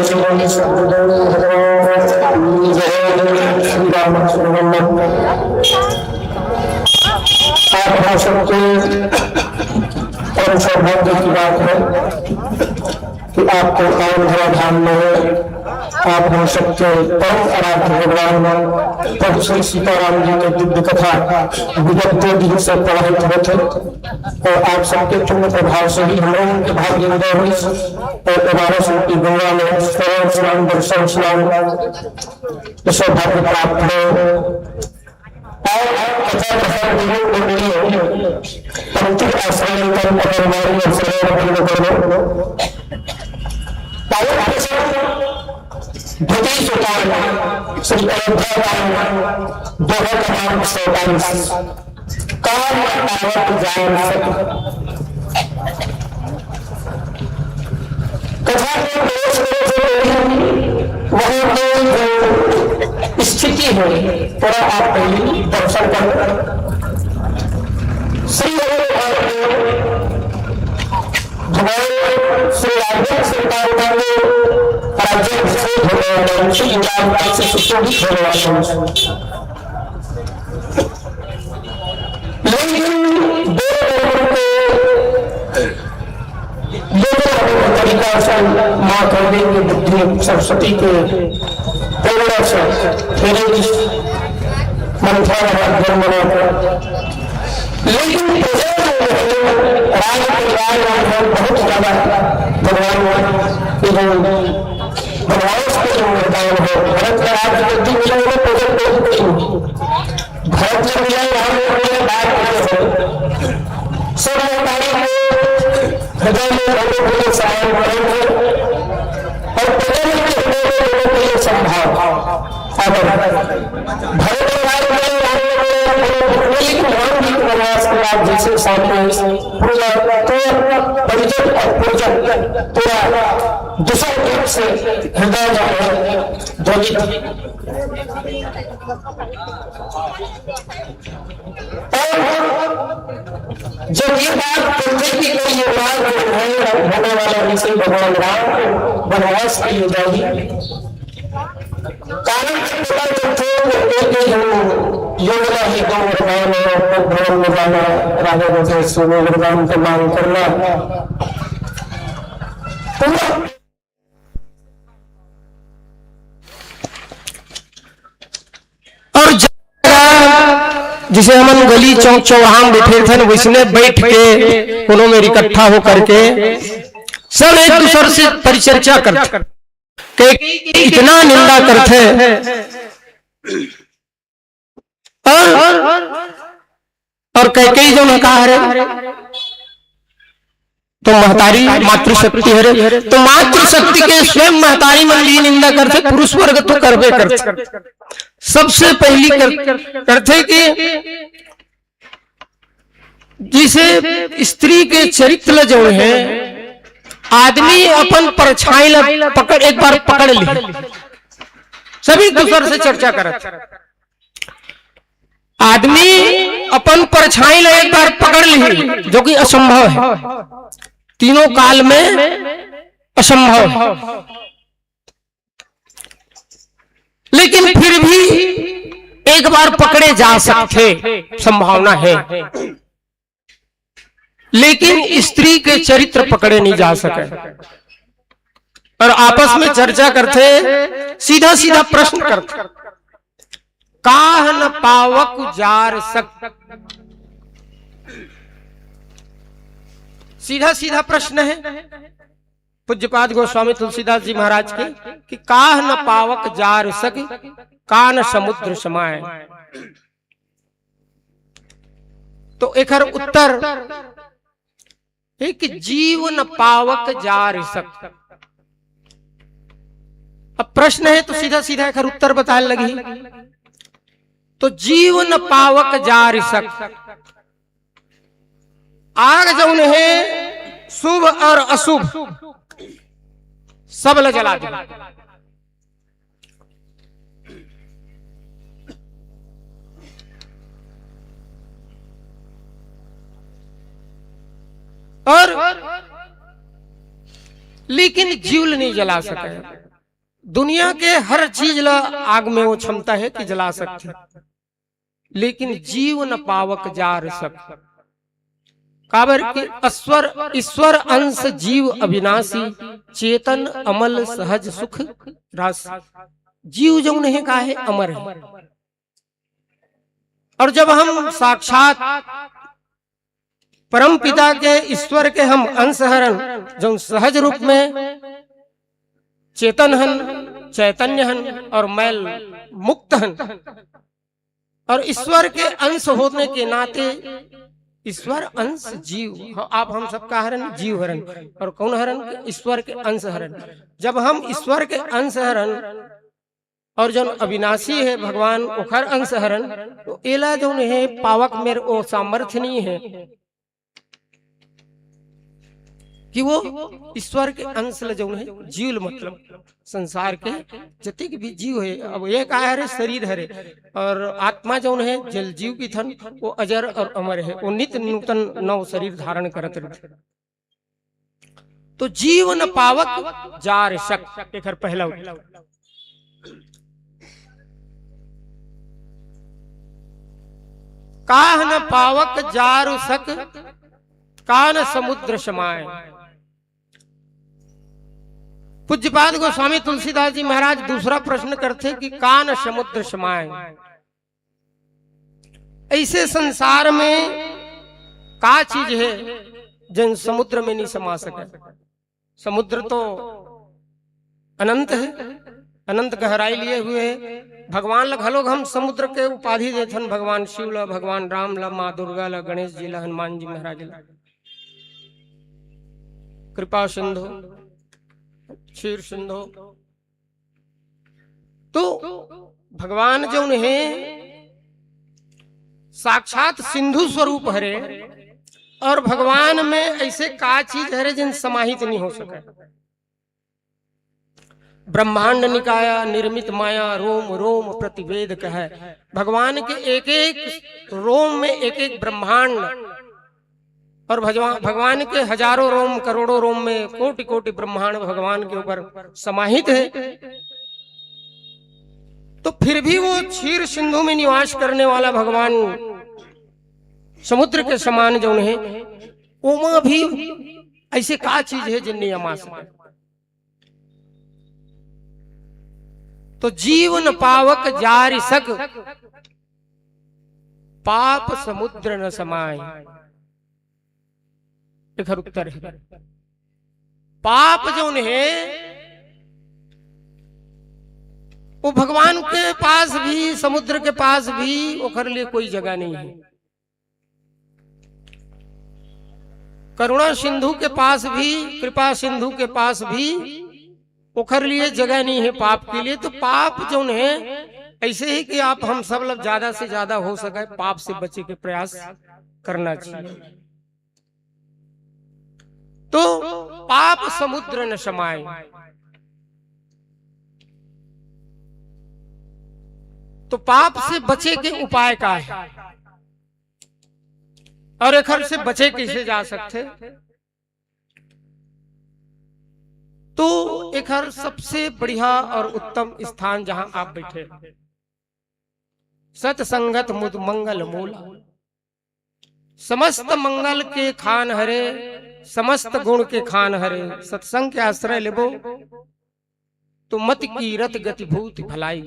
आप सबके परम सौभाग्य की बात है कि आपको पावन धराधाम में आप हम सबके परम आराध्य भगवान प्रभु श्री सीताराम जी के दिव्य कथा विगत 2 दिन से प्रवाहित होते और आप सबके पुण्य प्रभाव से ही हम लोगों के भाग्य उदय हुई और बनारस की गंगा में श्रवण स्नान दर्शन स्नान सौभाग्य प्राप्त हो पंक्ति आश्रय श्री स्थिति है थोड़ा आप पहले दर्शन कर श्री भगवान श्री राज्य सरकार राज्य से सुशोभित होने वाले लेकिन तरीका से माँ कह देंगे बुद्धि सरस्वती के प्रेरणा से मेरे मंथन जन्म लेकिन राज परिवार बहुत ज्यादा भगवान बनवास को जो वरदान हो भरत का राज्य बुद्धि मिला वो भरत ने मिला यहाँ बात सब हृदय में भगवान सायन करेंगे और प्रजन के हृदय में संभाव प्रयास के बाद जैसे सामने पूरा परिजन और पूजन पूरा दूसरे रूप से हृदय ध्वनित जब ये बात पृथ्वी की कोई ये बात होने वाला ऋषि भगवान राम वनवास की हो जाएगी कारण योजना ही दो वरदान भवन में जाना राजा जैसे सोने वरदान को मांग करना और जिसे हम गली चौक चौहान बैठे थे उसने बैठ के कोनों में इकट्ठा होकर के सब एक दूसरे से परिचर्चा करते इतना निंदा करते और कई जो ने कहा है तो महतारी मातृशक्ति है तो मातृशक्ति के स्वयं महतारी मंडी निंदा करते पुरुष वर्ग तो करवे करते सबसे पहली करते कि जिसे स्त्री के चरित्र जो है आदमी अपन परछाई पकड़ एक बार पकड़ ली सभी दूसरे से चर्चा करते आदमी अपन परछाई एक बार पकड़ ली जो कि असंभव है तीनों काल में असंभव है लेकिन फिर भी एक बार पकड़े जा सकते संभावना है लेकिन स्त्री के चरित्र पकड़े नहीं जा सके और आपस में चर्चा करते सीधा सीधा प्रश्न करते काह न पावक जार सक सीधा सीधा प्रश्न है पूज्यपाद गोस्वामी तुलसीदास जी महाराज के कि काह न पावक जार सक कान समुद्र समाए तो एक उत्तर कि जीवन पावक जार सक अब प्रश्न है तो सीधा सीधा एक उत्तर बताने लगी तो जीवन पावक जार सक आग जौन है शुभ और अशुभ सब ल जला दे और लेकिन जीव नहीं जला सके दुनिया के हर चीज ला आग में वो क्षमता है कि जला सकते, लेकिन जीव न पावक जार सक। काबर के ईश्वर अंश जीव अविनाशी, चेतन अमल सहज सुख राशि। जीव जो नहीं कहा है अमर है, और जब हम साक्षात परम पिता के ईश्वर के हम अंश हरन, जो सहज रूप में चेतन हन, चैतन्य हन और मैल मुक्त हन, और ईश्वर के अंश होने के नाते ईश्वर अंश जीव, आप हम सबका हरन जीव हरन, और कौन हरन? ईश्वर के अंश हरन। जब हम ईश्वर के अंश हरन और जो अविनाशी है भगवान ओखर अंश हरन, तो एला जो है पावक मेरे वो सामर्थ्य नहीं है कि वो ईश्वर के अंश जो है जीव, मतलब संसार के जतिक भी जीव है। अब ये कहा है शरीर हरे, और आत्मा जो है जल जीव की थन, वो अजर और अमर है, वो नित्य नूतन नव शरीर धारण करत रहते। तो जीव न पावक जार शक, एक पहला काह न पावक जारु सक, कान समुद्र समाए। पूज्यपाद गोस्वामी तुलसीदास जी महाराज दूसरा प्रश्न करते कि कान समुद्र समाए। ऐसे संसार में का चीज है जिन समुद्र में नहीं समा सके? समुद्र तो अनंत है, अनंत गहराई लिए हुए है। भगवान ला घलोग हम समुद्र के उपाधि देथन, भगवान शिव ला, भगवान राम ला, माँ दुर्गा ला, गणेश जी ला, हनुमान जी महाराज ला। कृपा सिंधु, क्षीर सिंधु। तो भगवान जो है साक्षात सिंधु स्वरूप हरे, और भगवान में ऐसे का चीज हरे जिन समाहित नहीं हो सके। ब्रह्मांड निकाया निर्मित माया, रोम रोम प्रतिवेद कहे। भगवान के एक एक रोम में एक एक ब्रह्मांड, और भगवान के हजारों रोम करोड़ों रोम में कोटि कोटि ब्रह्मांड भगवान के ऊपर समाहित है। तो फिर भी वो क्षीर सिंधु में निवास करने वाला भगवान समुद्र के समान जो है, ओमा भी ऐसे का चीज है जिन नहीं अमा सके। तो जीवन पावक जारि सक, पाप समुद्र न समाए। एक उत्तर है, पाप जो है वो भगवान के पास भी, समुद्र के पास भी ओखर लिए कोई जगह नहीं है। करुणा सिंधु के पास भी, कृपा सिंधु के पास भी ओखर लिए जगह नहीं है पाप के लिए। तो पाप जो है ऐसे ही कि आप हम सब लोग ज्यादा से ज्यादा हो सके पाप से बचे के प्रयास करना चाहिए। तो पाप समुद्र न समाए। तो पाप से बचे के उपाय का है, और एखर से बचे कैसे जा सकते? तो एखर सबसे बढ़िया और उत्तम स्थान जहां आप बैठे, सत्संगत मुद मंगल मूल। समस्त मंगल के खान हरे, समस्त गुण के खान हरे। सत्संग के आश्रय लेबो तो मत की रत गति भूत भलाई,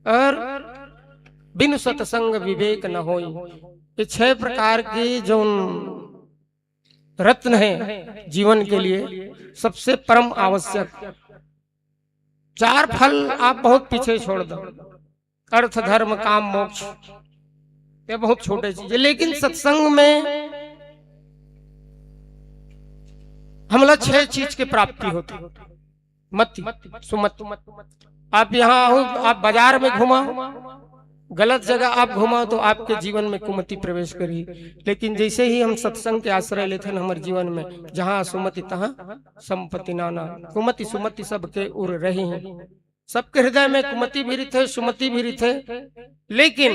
और बिन सत्संग विवेक न होई। ये 6 प्रकार के जो रत्न है जीवन के लिए सबसे परम आवश्यक। 4 फल आप बहुत पीछे छोड़ दो, अर्थ धर्म काम मोक्ष, ये बहुत छोटे चीज है। लेकिन सत्संग में हमला 6 चीज की प्राप्ति होती। मति सुमति। आप यहाँ हो, आप बाजार में घुमाओ, गलत जगह आप घुमाओ तो आपके जीवन में कुमति प्रवेश करी। लेकिन जैसे ही हम सत्संग के आश्रय लेते हैं हमारे जीवन में, जहाँ सुमति तहाँ संपत्ति नाना। कुमति सुमति सबके उर रही हैं, सबके हृदय में कुमति भी रिथे, सुमति भी रिथे। लेकिन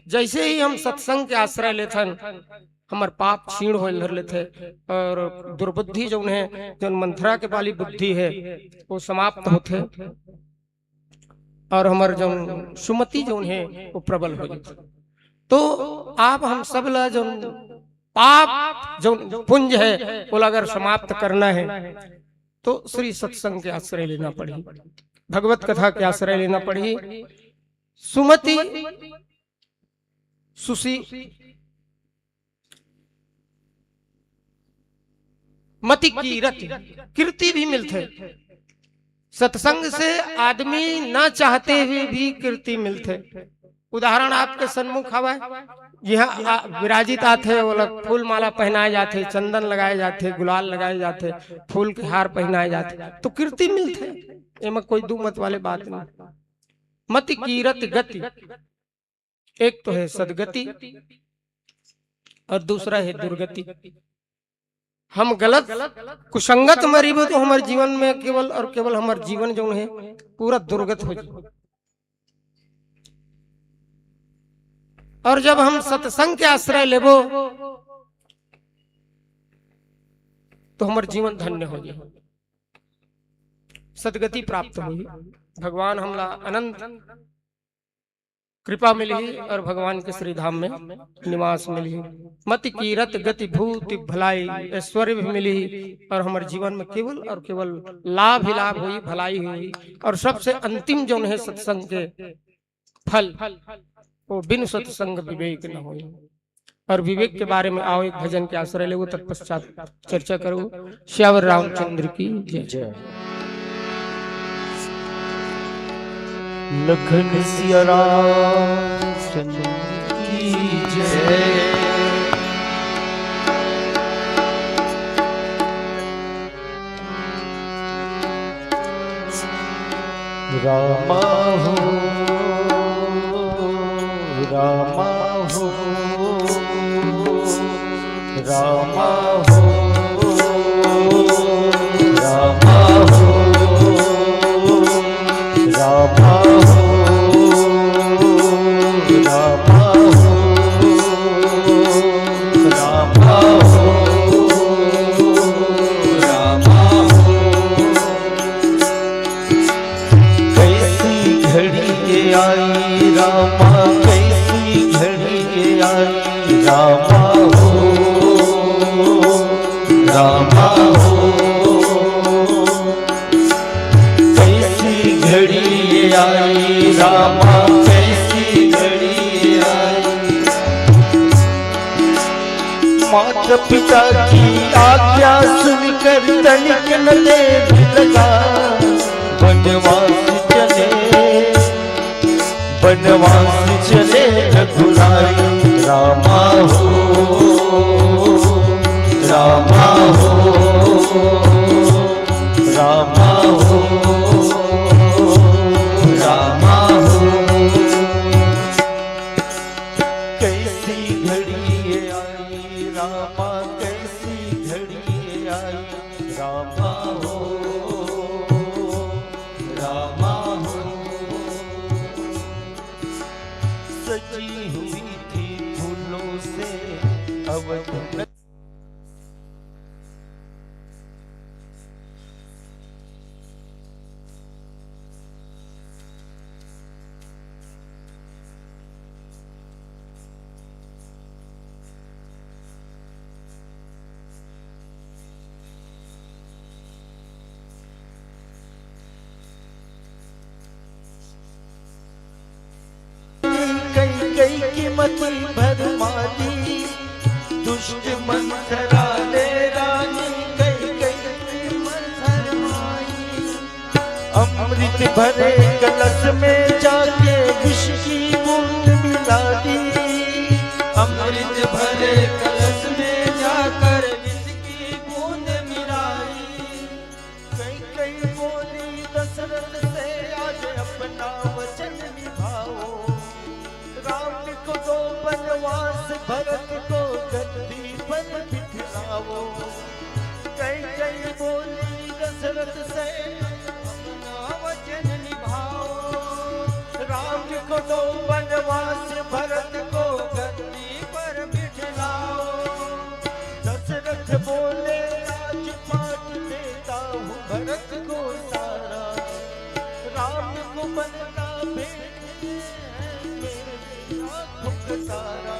जैसे ही हम सत्संग के आश्रय लेते हैं हमार पाप क्षीण हो धरले थे और दुर्बुद्धि जो है जो मंथरा के वाली बुद्धि है वो समाप्त होते और हमार जो सुमति जो है वो प्रबल हो जाते। तो आप हम सब ला जो पाप जो पुंज है वो अगर समाप्त करना है तो श्री सत्संग के आश्रय लेना पड़ी, भगवत कथा के आश्रय लेना पड़ी। सुमति सुशी मति कीरति कीर्ति भी मिलते। सत्संग से आदमी ना चाहते हुए भी कीर्ति मिलते। उदाहरण आपके सन्मुख हवा यहाँ विराजित आते वो लोग फूल माला पहनाए जाते, चंदन लगाए जाते, गुलाल लगाए जाते, फूल के हार पहनाए जाते तो कीर्ति मिलते। इनमें कोई दो मत वाले बात नहीं। मति कीरति गति, एक तो है सदगति और दूसरा है दुर्गति। हम गलत कुसंगत मरीबो तो हमारे जीवन में केवल और केवल हमारे जीवन जो है पूरा दुर्गत हो जाए। और जब हम सत्संग के आश्रय लेबो तो हमारे जीवन धन्य हो जाए, सदगति प्राप्त हुई, भगवान हमला अनंत कृपा मिली और भगवान के श्री धाम में निवास मिली। मति कीरत गति भूति भलाई ऐश्वर्य भी मिली और हमारे जीवन में केवल और केवल लाभ ही लाभ हुई, भलाई हुई। और सबसे अंतिम जो है सत्संग के फल वो बिन सत्संग विवेक न हो। और विवेक के बारे में आओ एक भजन के आश्रय ले, तत्पश्चात चर्चा करो। श्यावर रामचंद्र की जय। लखन सिया रामचंद्र की जय। रामा हो रामा हो रामा हो रामा हो रामा माता पिता की आज्ञा सुनकर तनिक न देर लगा, बनवास चले रघुराई। रामा हो रामा हो रामा हो रामा हो। कैसी घड़ी ये आई रामा, कैसी घड़ी ये आई रामा हो रामा हो। सजी हुई थी फूलों से अवध। कई की मति भरमाती, दुष्ट मंथरा ले रानी। कई मंथरमाई, अमृत भरे कलश में जाके विष की बूंद मिला दी। अमृत भरे कलश में जाकर विष की बूंद मिलाई। कई बोली दशरथ से आज अपना वचन निभाओ। राम को दो बनवास, भरत को गद्दी पर बिठलाओ। कई बोली दशरथ से अपना वचन निभाओ। राम को दो बनवास, भरत को गद्दी पर बिठलाओ। बन का भेद मेरी आँखों का तारा।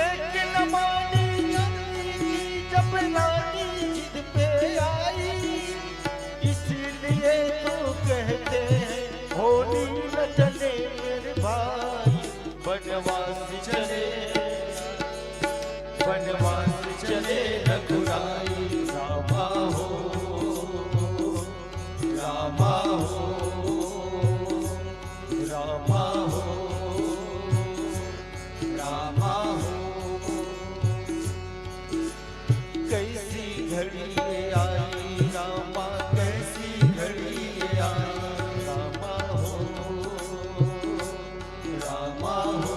एक न मानी अपनी जब रानी जिद पे आई, इसलिए तो कहते हैं होली न चले मेरे भाई। बनवास चले, बनवास चले रघुराई। रामा हो, रामा हो, रामा हो, रामा हो। कैसी घड़ी ये आई रामा, कैसी घड़ी ये आई। रामा हो, रामा हो।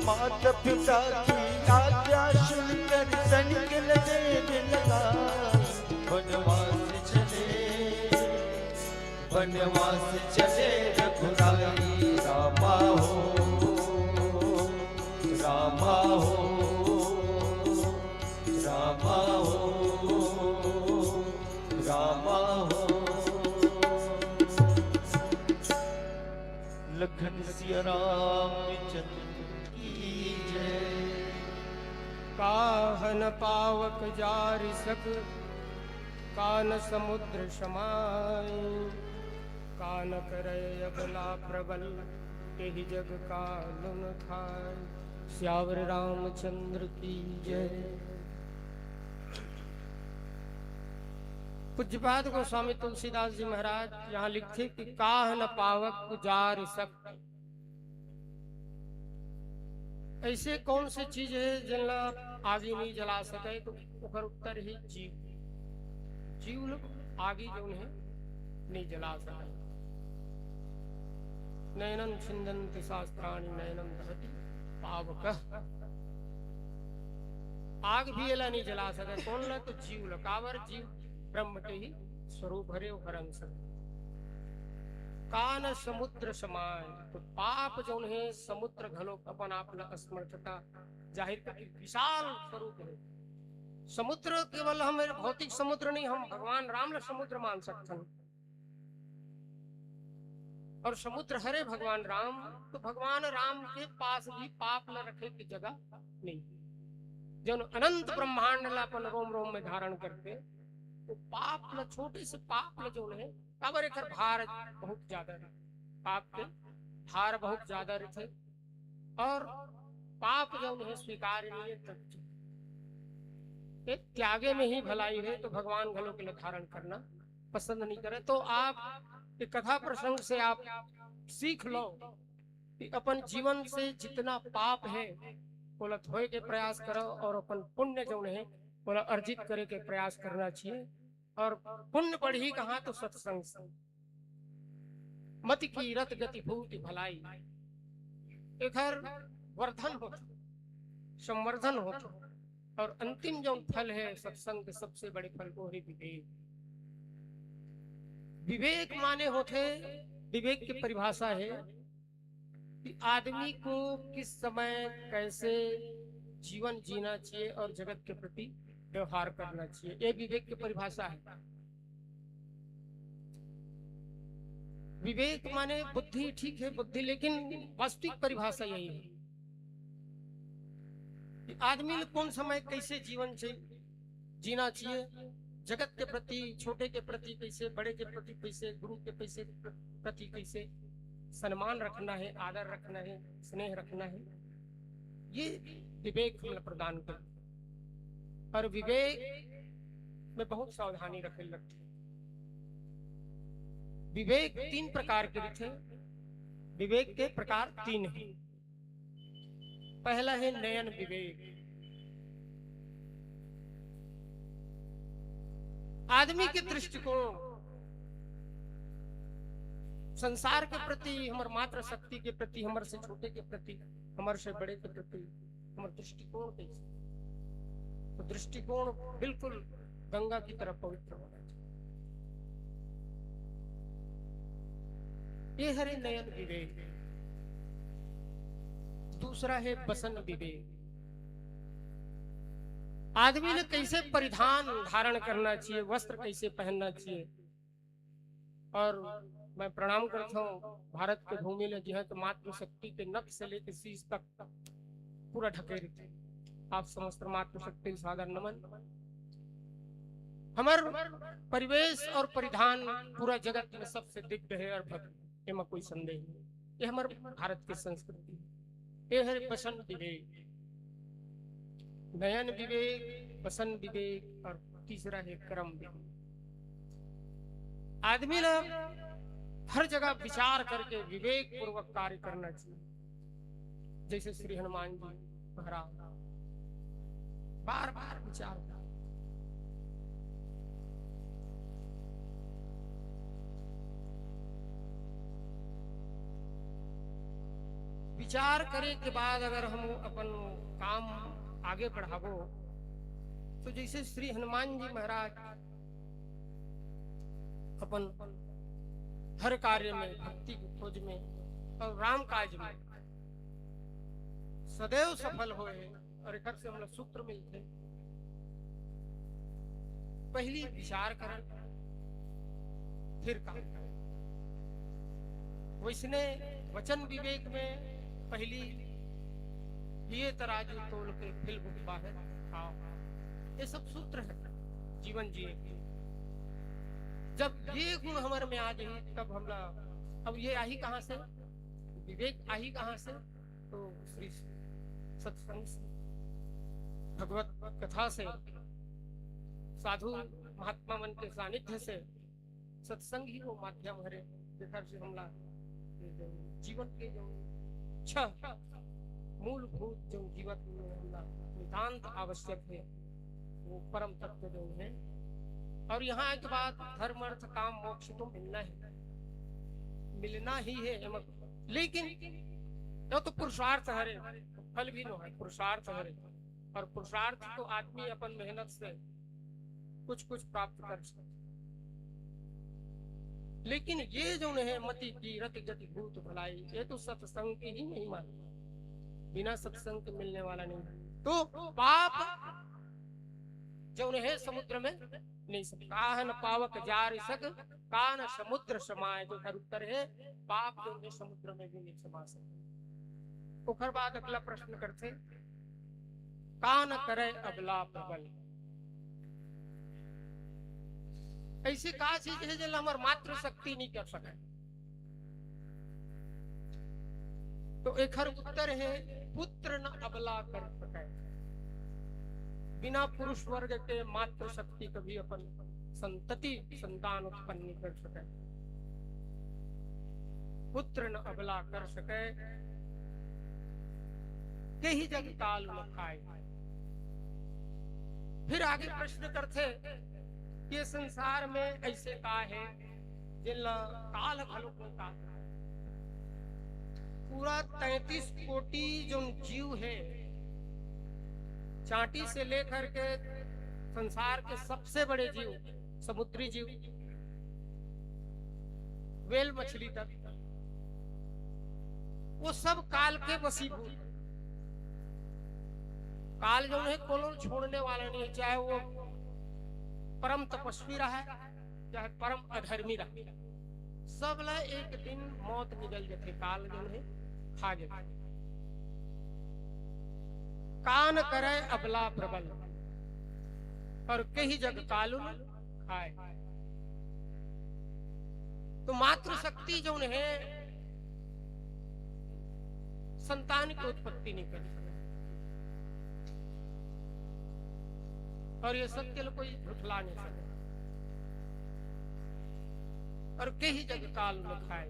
माता पिता की आज्ञा सुनकर तनिक न देर लगाई। बनवास चले, बनवास चले रघुराई। रामा हो, रामा हो, रामा हो, रामा हो। लखन सिया रामचंद्र की जय। काहन पावक जारि सक, कान समुद्र समाई। कान करय अबला प्रबल, तेहि जग कालुन खाय। श्यावर रामचंद्र की जय। पूज्यपाद गोस्वामी तुलसीदास जी महाराज यहाँ लिखे कि काहन पावक जारि सक। ऐसे कौन सी चीज है जिनला आगे नहीं जला सके, तो ओकर उत्तर ही जीव। जीव लोग आगे जो है नहीं जला सके। नयनम छिंदन्ति शास्त्राणि नयनम दहति पावकः। आग भी एला नहीं जला सके, कौन ला? तो जीव ला। कावर जीव ब्रह्म के ही स्वरूप हरे ओकर अंश। कान समुद्र समाय, तो पाप जो है समुद्र घलो अपन आप असमर्थता जाहिर करके विशाल स्वरूप है। समुद्र केवल हमें भौतिक समुद्र नहीं, हम भगवान राम ला समुद्र मान सकते हैं। और समुद्र हरे भगवान राम, तो भगवान राम के पास भी पाप न रखे की जगह नहीं। जो अनंत ब्रह्मांड ला अपन रोम रोम में धारण करते, तो पाप ल छोटे से पाप ल जो है काबर एकर भार बहुत ज्यादा है। पाप के भार बहुत ज्यादा रहते, और पाप जो है स्वीकार नहीं तक त्यागे में ही भलाई है। तो भगवान घलों के लिए धारण करना पसंद नहीं करे। तो आप एक कथा प्रसंग से आप सीख लो कि अपन जीवन से जितना पाप है बोला धोए के प्रयास करो, और अपन पुण्य जो है बोला अर्जित करे के प्रयास करना चाहिए। और पुण्य बढ़ी कहाँ? तो सत्संग से। मति की रत गति भूति भलाई, एकर वर्धन हो, संवर्धन हो। और अंतिम जो फल है सत्संग के सबसे बड़े फल को है विवेक। विवेक माने होते, विवेक की परिभाषा है कि आदमी को किस समय कैसे जीवन जीना चाहिए और जगत के प्रति व्यवहार करना चाहिए, ये विवेक की परिभाषा है। विवेक माने बुद्धि, ठीक है बुद्धि, लेकिन वास्तविक परिभाषा यही है कि आदमी ने कौन समय कैसे जीवन जीना चाहिए, जगत के प्रति, छोटे के प्रति कैसे, बड़े के प्रति कैसे, गुरु के प्रति कैसे सम्मान रखना है, आदर रखना है, स्नेह रखना है। ये विवेक हमें प्रदान कर। और विवेक में बहुत सावधानी रखे लगती है। विवेक 3 प्रकार के थे। विवेक के प्रकार 3 हैं। पहला है नयन विवेक। आदमी के दृष्टिकोण संसार के प्रति, हमार मात्र शक्ति के प्रति, हमारे से छोटे के प्रति, हमारे से बड़े के प्रति हमारा दृष्टिकोण कैसे? तो दृष्टिकोण बिल्कुल गंगा की तरह पवित्र होना चाहिए। ये है नयन विवेक। दूसरा है बसन विवेक। आदमी ने कैसे परिधान धारण करना चाहिए, वस्त्र कैसे पहनना चाहिए, और मैं प्रणाम करता हूँ भारत के भूमि में जहाँ तो मातृशक्ति के नख से लेकर शीश तक पूरा ढके रहते। आप समस्त मातृशक्ति सादर नमन। हमार परिवेश और परिधान पूरा जगत में सबसे दिव्य है और भव्य, इसमें कोई संदेह नहीं। ये हमारे भारत की संस्कृति, ये है वसन विवेक, नयन विवेक, वसन विवेक, और तीसरा है कर्म विवेक। आदमी लोग हर जगह विचार करके विवेक पूर्वक कार्य करना चाहिए। जैसे श्री हनुमान जी महाराज बार बार विचार कर, विचार करे के बाद अगर हम अपन काम आगे बढ़ावो तो जैसे श्री हनुमान जी महाराज अपन हर कार्य में, भक्ति की खोज में और राम काज में सदैव सफल होए। और एक से हम सूत्र मिलते, पहली विचार करें फिर काम करें। वैसने वचन विवेक में पहली ये तराजू तोल के फिल बुकवा है खाओ, ये सब सूत्र है जीवन जिए के। जब ये गुण हमारे में आ जाए तब हम अब ये आई कहां से, विवेक आई कहां से, तो श्री सत्संग से, भगवत कथा से, साधु महात्मा मन के सानिध्य से। सत्संग ही वो माध्यम है जिधर से हमला जीवन के जो छह मूलभूत जो जीवन में हमला नितांत आवश्यक है वो परम तत्व जो है। और यहाँ के बाद धर्म अर्थ काम मोक्ष तो मिलना ही है, लेकिन ये तो पुरुषार्थ हरे, फल भी न है, पुरुषार्थ हरे। और पुरुषार्थ तो आदमी अपन मेहनत से कुछ कुछ प्राप्त कर सकते, लेकिन ये जो है मति की रति गति भूत भलाई, ये तो सत्संग की ही नहीं मानता, बिना सत्संग के मिलने वाला नहीं। तो पाप जो है समुद्र में नहीं सकता, न पावक जार सक कान समुद्र समाये, जो हर उत्तर है पाप जो है समुद्र में भी नहीं समा सकते। ओखर बाद अगला प्रश्न करते, कान करे अबला प्रबल। ऐसी का चीज है जो हमार मात्र शक्ति नहीं कर सके, तो एक उत्तर है पुत्र न अबला कर सके। बिना पुरुष वर्ग के मात्र शक्ति कभी अपन संतति संतान उत्पन्न नहीं कर सके। पुत्र न अबला कर सके, के ही जग काल न खाए। फिर आगे प्रश्न करते कि संसार में ऐसे का है जिन काल भलो का पूरा 33 कोटि जो जीव है, चांटी से लेकर के संसार के सबसे बड़े जीव, समुद्री जीव, वेल मछली तक, वो सब काल के वशीभूत। काल जो है कोनो छोड़ने वाला नहीं, चाहे वो परम तपस्वी रहा है चाहे परम अधर्मी रहा, सब ला एक दिन मौत निकल जाते, काल जो है खा जाते। कान करे अबला प्रबल और कही जग कालू खाए। तो मातृ शक्ति जो है संतान की उत्पत्ति नहीं कर सकती, और ये सत्य कोई झुठला नहीं सकता। और कही जग काल में खाए।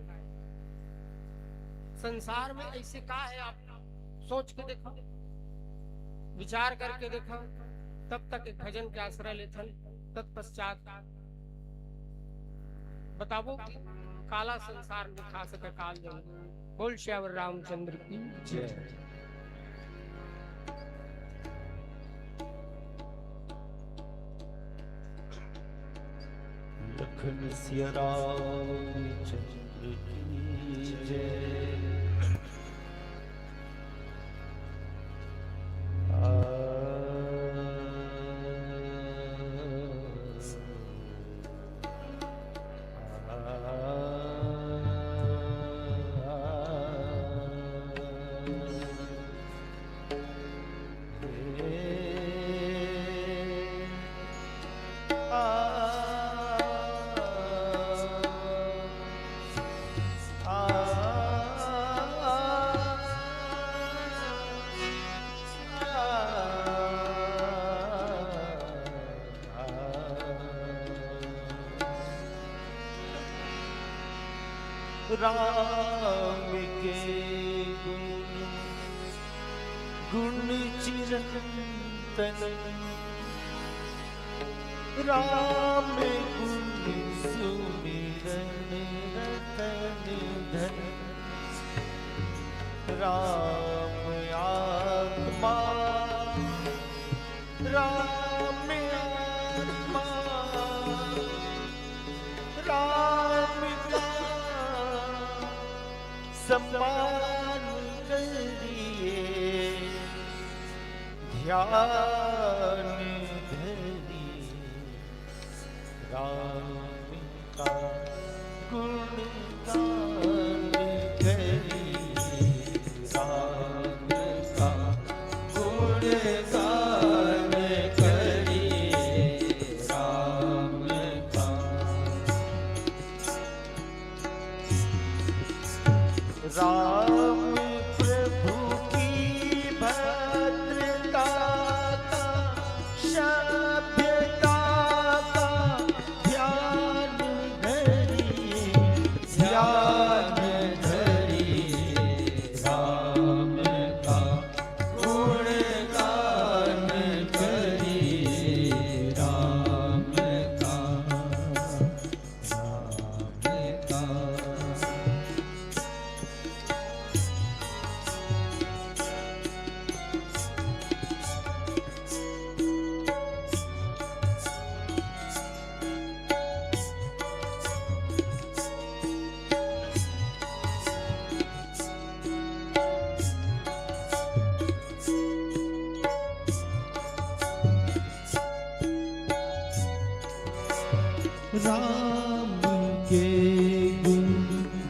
संसार में ऐसे का है, आप सोच के देखो, विचार करके देखो। तब तक एक भजन के आश्रय लेथन, तत्पश्चात बताबो काला संसार में खा सके काल जन। बोल श्यावर रामचंद्र की जय। लखन सिया रामचंद्र की जय। राम के गुण चिरंतन राम गुण सुमिरन रतन धन राम आत्मा राम आत्मा राम का सम्मान करिए ध्यान धरिए राम का गुणगान करिए राम का गुणगान करिए राम का राम प्रभु की भद्रता का सभ्यता का ध्यान धरिए ध्यान धरिए राम का गुणगान करिए राम का राम के गुण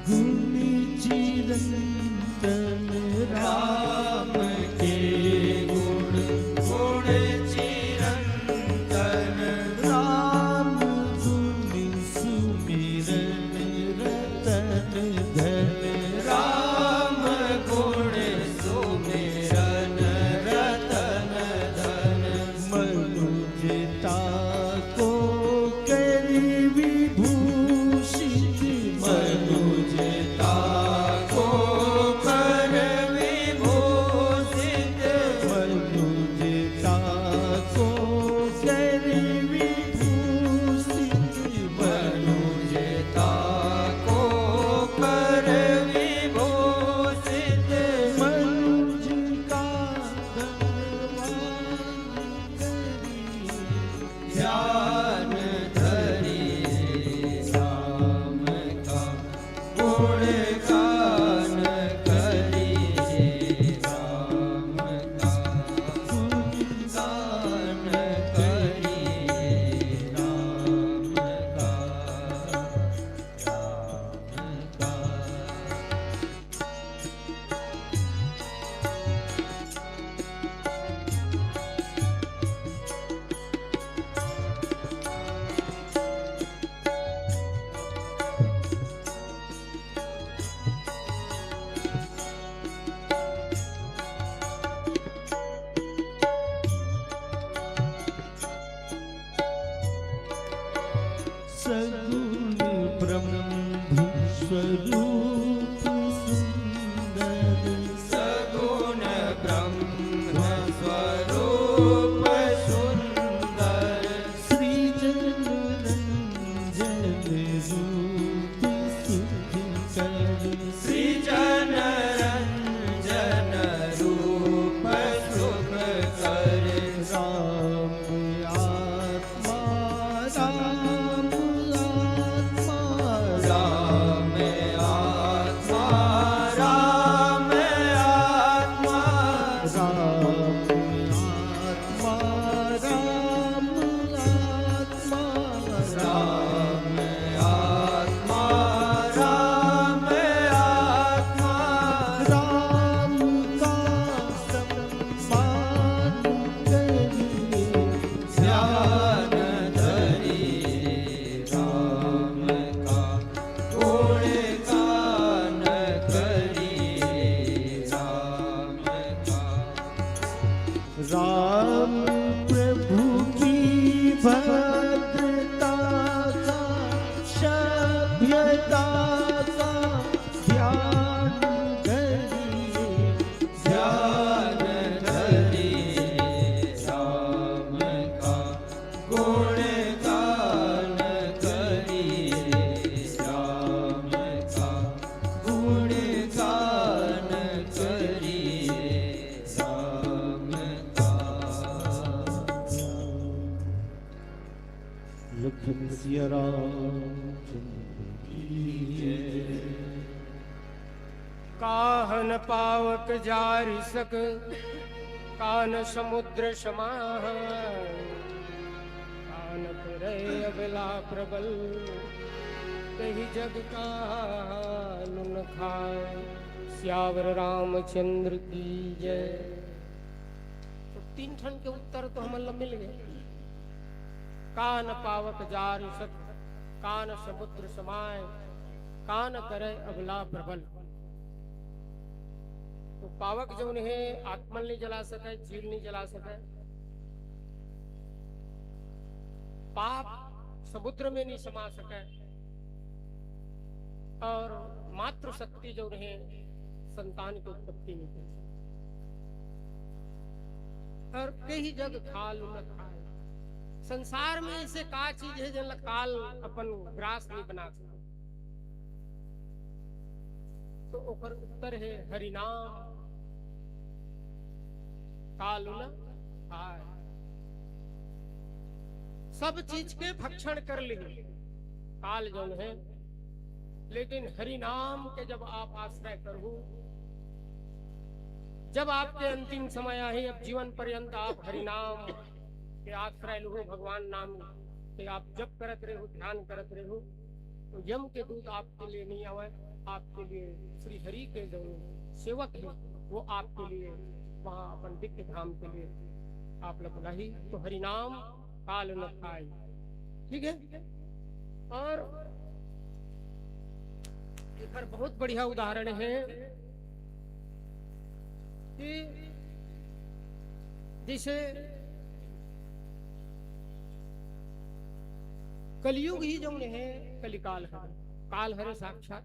गुण चिरंतन राम के गुण गुण चिरंतन राम गुण सुमिरन रतन धन राम गुण सुमिरन रतन धन मनुजता को विभूषित मनुजता को कर विभूषित मनुजता को कर विभूषित मनुजता को कर विभूषित मनुज का ध्यान गुणगान करिए राम का गुणगान करिए राम का सगुण ब्रह्म स्वरूप सुंदर सगुण ब्रह्म स्वरूप सुंदर सृजन रंजन रूप सुखकर सृजन रंजन रूप सुखकर राम आत्मा राम आत्मा राम आत्मा राम आत्मा राम आत्मा राम आत्मा राम का सम्मान करिए ध्यान धरिए राम का गुणगान करिए राम का राम प्रभु की भद्रता का सभ्यता का रामचंद्र की जय। काहन पावक जारि सक कान समुद्र समाह, कान करे अबला प्रबल कही जग कानून खाए। श्यावर रामचंद्र की जय। तो 3 ठन के उत्तर तो हमला मिल गए। कान पावक जारि सक कान समुद्र समाय, कान करे अबला प्रबल। तो पावक जो उन्हें आत्मन नहीं जला सके, जीव नहीं जला सके, पाप समुद्र में नहीं समा सके, और मातृ शक्ति जो उन्हें संतान की उत्पत्ति नहीं कर सके, और कई जग खाल न खाए। संसार में ऐसे का चीज है जन काल अपन ग्रास नहीं बना सके। तो ओकर उत्तर है हरिनाम काल न खाए। सब चीज के भक्षण कर ली काल जो है, लेकिन हरि नाम के जब आप आश्रय करो, जब आपके अंतिम समय आए, अब जीवन पर्यंत आप हरि नाम के आश्रय लो, भगवान नाम के आप जप करत रहो, ध्यान करत रहो, तो यम के दूत आपके लिए नहीं आवे। आपके लिए श्री हरि के जो सेवक है वो आपके लिए वहां अपन दिव्य धाम के लिए आप लोग ही। तो हरि नाम काल न खाए, ठीक है। और एक बहुत बढ़िया उदाहरण है कि जिसे कलयुग ही जो है कलिकाल है, काल है साक्षात।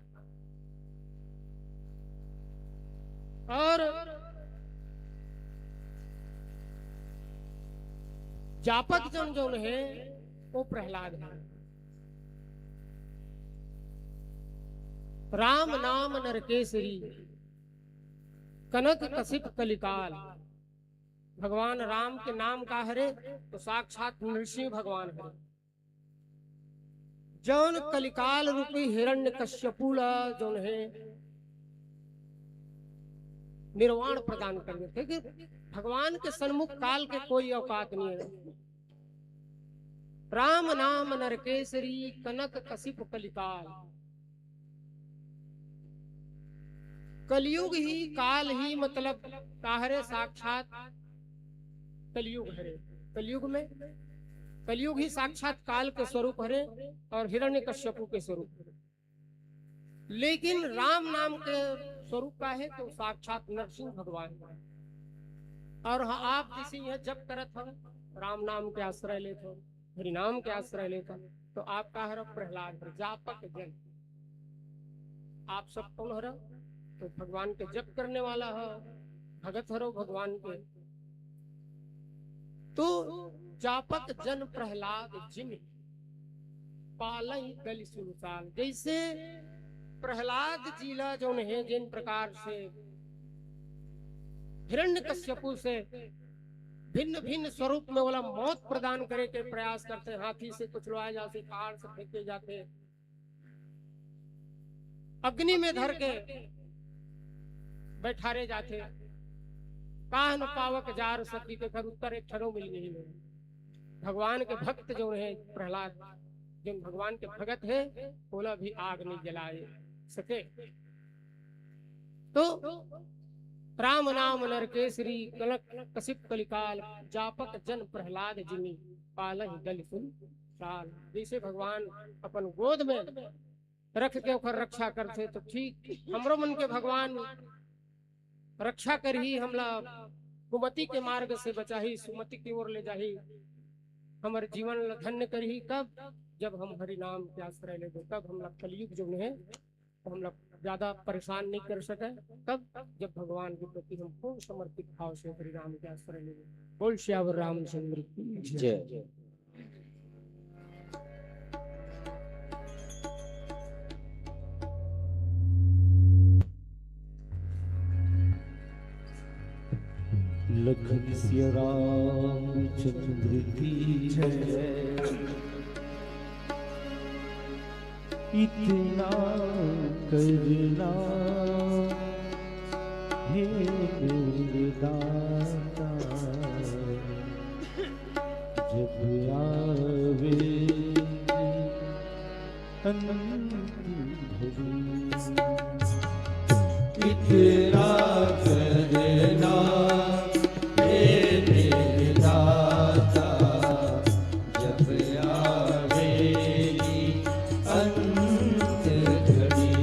और जापक जन जो है वो प्रहलाद है। राम नाम नरकेसरी कनक कसिप कलिकाल। भगवान राम के नाम का हरे तो साक्षात नृसिंह भगवान है, जौन कलिकाल रूपी हिरण्य कश्यपूला जो है निर्वाण प्रदान कर देते कि भगवान के सन्मुख काल के कोई औकात नहीं है। राम नाम नरकेसरी कनक कसिप कलिकाल। कलयुग ही काल ही मतलब काहरे साक्षात कलयुग हरे। कलयुग में कलयुग ही साक्षात काल के स्वरूप हरे और हिरण्यकश्यपु के स्वरूप हरे। लेकिन राम नाम के स्वरूप का है तो साक्षात नरसिंह भगवान है। और हाँ, आप जिसे यह जप करत हो, राम नाम के आश्रय लेते हो, हरि नाम के आश्रय लेते हो, तो आपका हर प्रहलाद जापक जन। आप सब कौन हरो? तो भगवान के जप करने वाला हो, भगत हरो भगवान के। तो जापक जन प्रहलाद जिन पालई कलि सुरसाल। जैसे प्रहलाद जिला जो है जिन प्रकार से हिरण्यकश्यपु से भिन्न भिन्न स्वरूप में वाला मौत प्रदान करे के प्रयास करते, हाथी से कुचलवाए जाते, पहाड़ से फेंके जाते, अग्नि में धर के बैठारे जाते, काहन पावक जार सकी के कर उत्तर एक ठरो मिल नहीं मिले। भगवान के भक्त जो है प्रहलाद, जिन भगवान के भगत है, बोला भी आग नहीं जलाए सके। तो राम नाम नरकेसरी कनक कसिप कलिकाल। जापक जन प्रहलाद जिनी पालहि दल सुन साल। जैसे भगवान अपन गोद में रख के ओकर रक्षा करते, तो ठीक हमरो मन के भगवान रक्षा कर ही हमला कुमति के मार्ग से बचाही, सुमति की ओर ले जाही, हमारे जीवन धन्य कर ही। कब? जब हम हरि नाम के आश्रय ले, तब हम लोग कलयुग जो है हम लोग ज्यादा परेशान नहीं कर सके। कब? जब भगवान के प्रति हम पूर्ण समर्पित भाव से हरि नाम के आश्रय ले। बोल श्यावर रामचंद्र की जय। लखन सिया रामचंद्र की जय। इतना करना हे मेरे दाता, जब आवे अंतिम घड़ी। इतना करना हे मेरे दाता, जब आवेगी अंत घड़ी।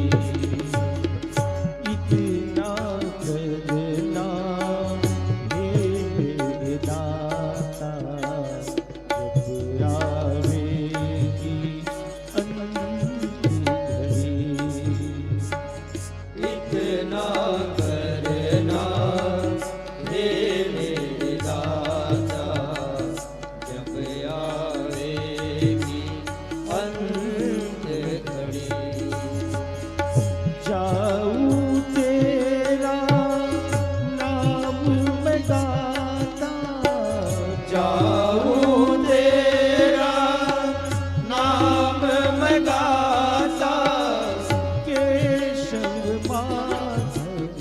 इतना करना हे मेरे दाता, जब आवेगी अंत घड़ी। इतना करना हे मेरे दाता, जब आवेगी अंत घड़ी। जाऊं तेरा नाम मैं गाता, जाऊं तेरा नाम मैं गाता, केशव माधव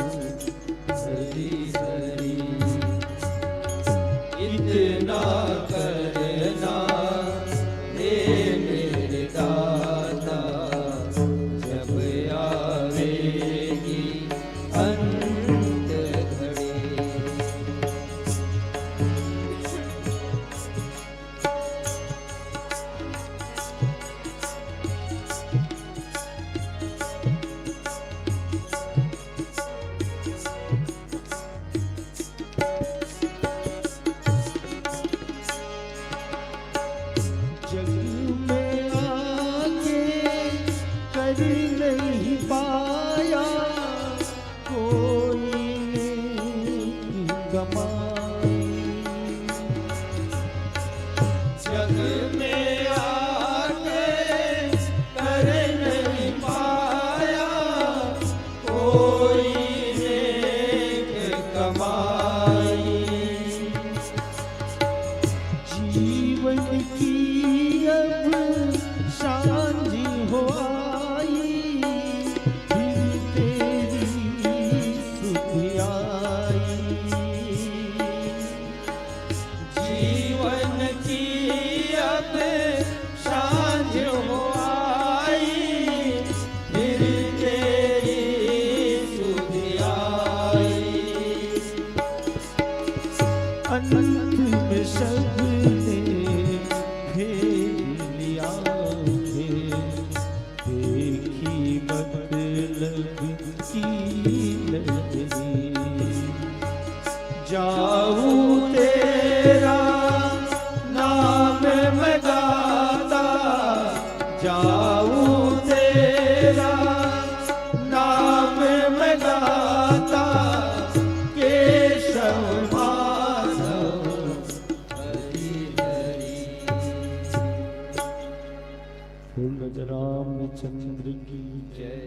हरि हरि। इतना करना हे मेरे दाता, जब आवेगी अंत घड़ी। जग में आके कर नहीं पाया कोई गमाई। जग में आके कर नहीं पाया कोई नेक कमाई। जीवन की अब सांझ हो आई, फिर तेरी सुध आई। जीवन की अब सांझ हो आई, फिर तेरी सुध आई। अंत में सबने फेर लिया है, देखी मतलब की लहरी। जाऊं तेरा नाम मैं गाता, जाऊं तेरा नाम मैं गाता, केशव माधव हरि हरि। बोलो रामचंद्र की जय।